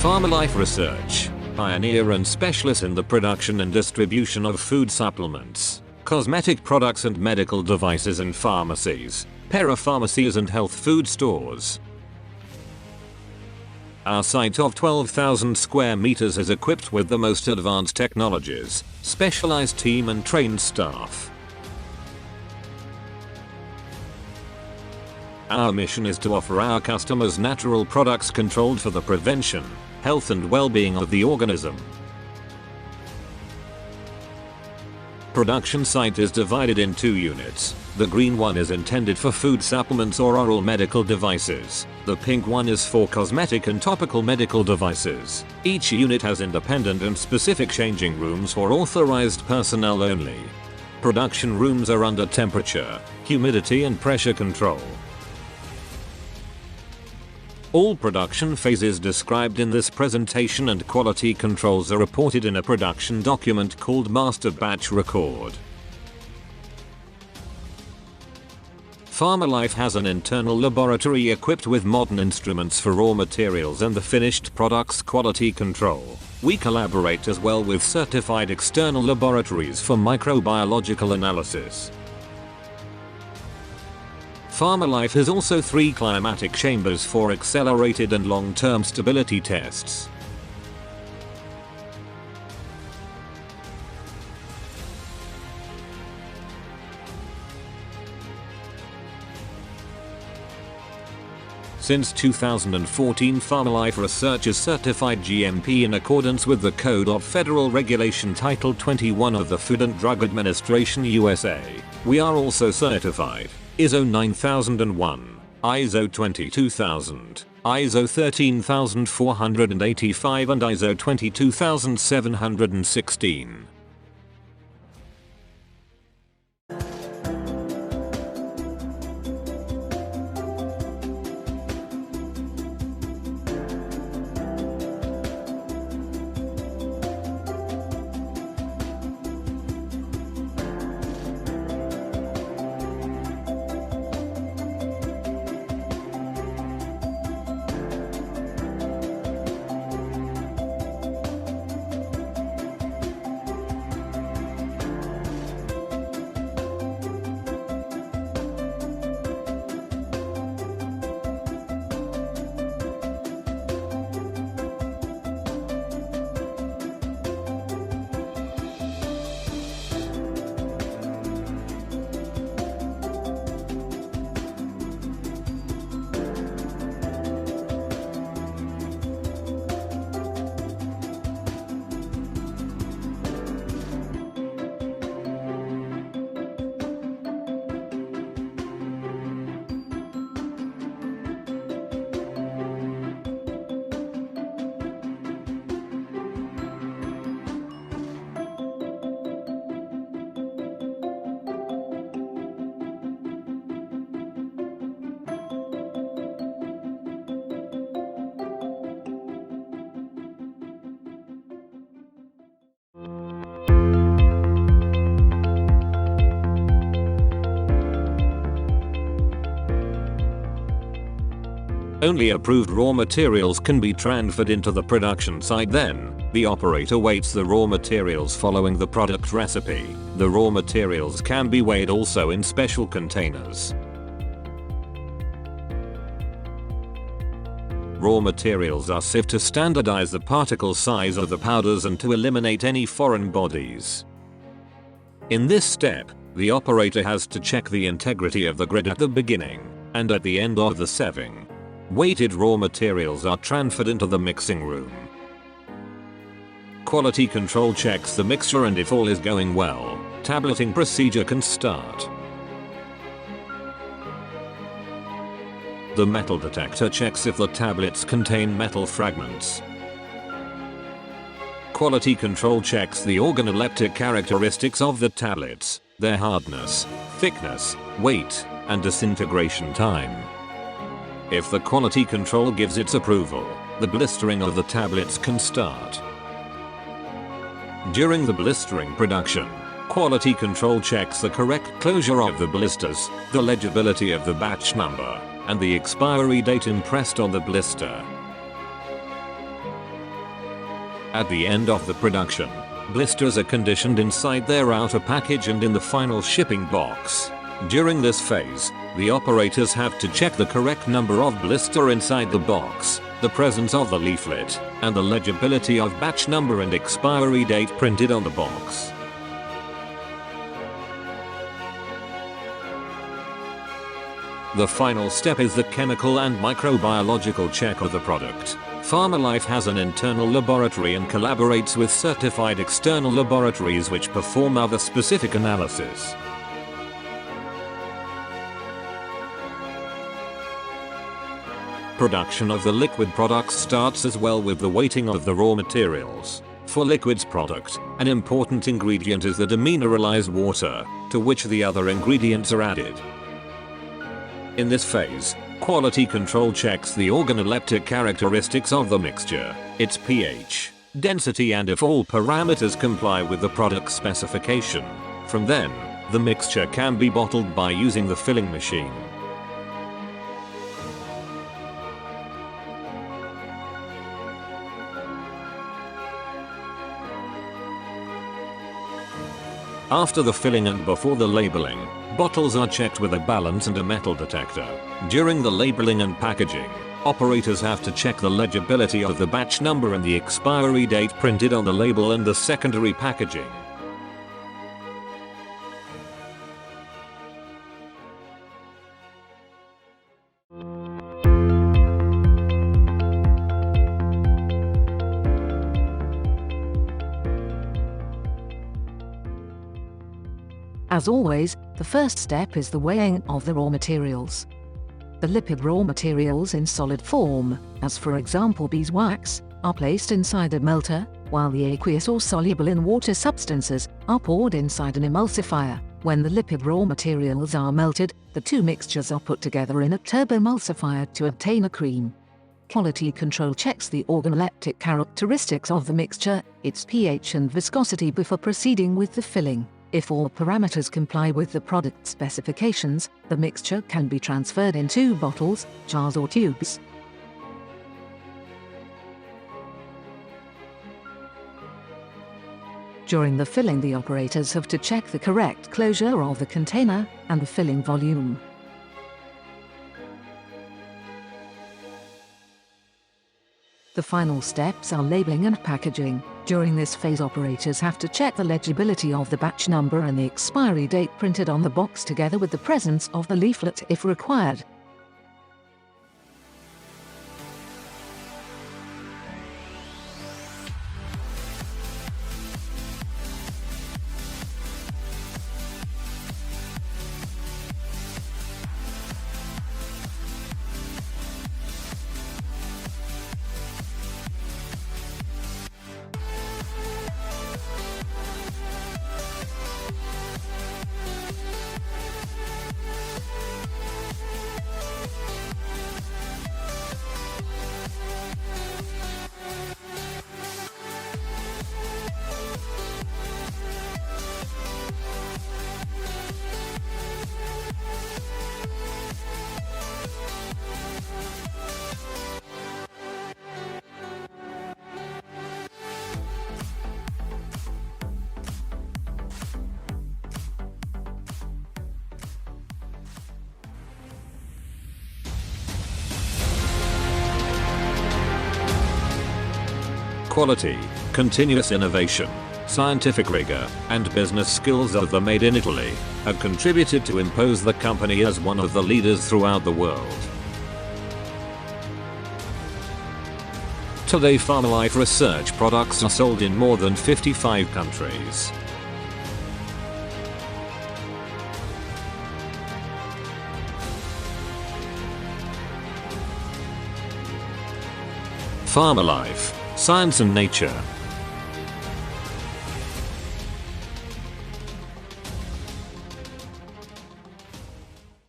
Pharmalife Research, pioneer and specialist in the production and distribution of food supplements, cosmetic products and medical devices in pharmacies, parapharmacies and health food stores. Our site of 12,000 square meters is equipped with the most advanced technologies, specialized team and trained staff. Our mission is to offer our customers natural products controlled for the prevention, health and well-being of the organism. Production site is divided in two units. The green one is intended for food supplements or oral medical devices. The pink one is for cosmetic and topical medical devices. Each unit has independent and specific changing rooms for authorized personnel only. Production rooms are under temperature, humidity and pressure control. All production phases described in this presentation and quality controls are reported in a production document called Master Batch Record. Pharmalife has an internal laboratory equipped with modern instruments for raw materials and the finished products quality control. We collaborate as well with certified external laboratories for microbiological analysis. Pharmalife has also 3 climatic chambers for accelerated and long-term stability tests. Since 2014, Pharmalife Research is certified GMP in accordance with the Code of Federal Regulation Title 21 of the Food and Drug Administration USA. We are also certified ISO 9001, ISO 22000, ISO 13485 and ISO 22716. Only approved raw materials can be transferred into the production site. Then, the operator weighs the raw materials following the product recipe. The raw materials can be weighed also in special containers. Raw materials are sifted to standardize the particle size of the powders and to eliminate any foreign bodies. In this step, the operator has to check the integrity of the grid at the beginning and at the end of the sieving. Weighted raw materials are transferred into the mixing room. Quality control checks the mixture, and if all is going well, tableting procedure can start. The metal detector checks if the tablets contain metal fragments. Quality control checks the organoleptic characteristics of the tablets, their hardness, thickness, weight, and disintegration time. If the quality control gives its approval, the blistering of the tablets can start. During the blistering production, quality control checks the correct closure of the blisters, the legibility of the batch number, and the expiry date impressed on the blister. At the end of the production, blisters are conditioned inside their outer package and in the final shipping box. During this phase, the operators have to check the correct number of blister inside the box, the presence of the leaflet, and the legibility of batch number and expiry date printed on the box. The final step is the chemical and microbiological check of the product. Pharmalife has an internal laboratory and collaborates with certified external laboratories which perform other specific analysis. Production of the liquid products starts as well with the weighting of the raw materials. For liquids product, an important ingredient is the demineralized water, to which the other ingredients are added. In this phase, quality control checks the organoleptic characteristics of the mixture, its pH, density, and if all parameters comply with the product specification. From then, the mixture can be bottled by using the filling machine. After the filling and before the labeling, bottles are checked with a balance and a metal detector. During the labeling and packaging, operators have to check the legibility of the batch number and the expiry date printed on the label and the secondary packaging. As always, the first step is the weighing of the raw materials. The lipid raw materials in solid form, as for example beeswax, are placed inside a melter, while the aqueous or soluble in water substances are poured inside an emulsifier. When the lipid raw materials are melted, the two mixtures are put together in a turboemulsifier to obtain a cream. Quality control checks the organoleptic characteristics of the mixture, its pH and viscosity before proceeding with the filling. If all parameters comply with the product specifications, the mixture can be transferred into bottles, jars or tubes. During the filling, the operators have to check the correct closure of the container and the filling volume. The final steps are labeling and packaging. During this phase, operators have to check the legibility of the batch number and the expiry date printed on the box together with the presence of the leaflet if required. Quality, continuous innovation, scientific rigor, and business skills of the Made in Italy have contributed to impose the company as one of the leaders throughout the world. Today, Pharmalife Research products are sold in more than 55 countries. Pharmalife, Science and Nature.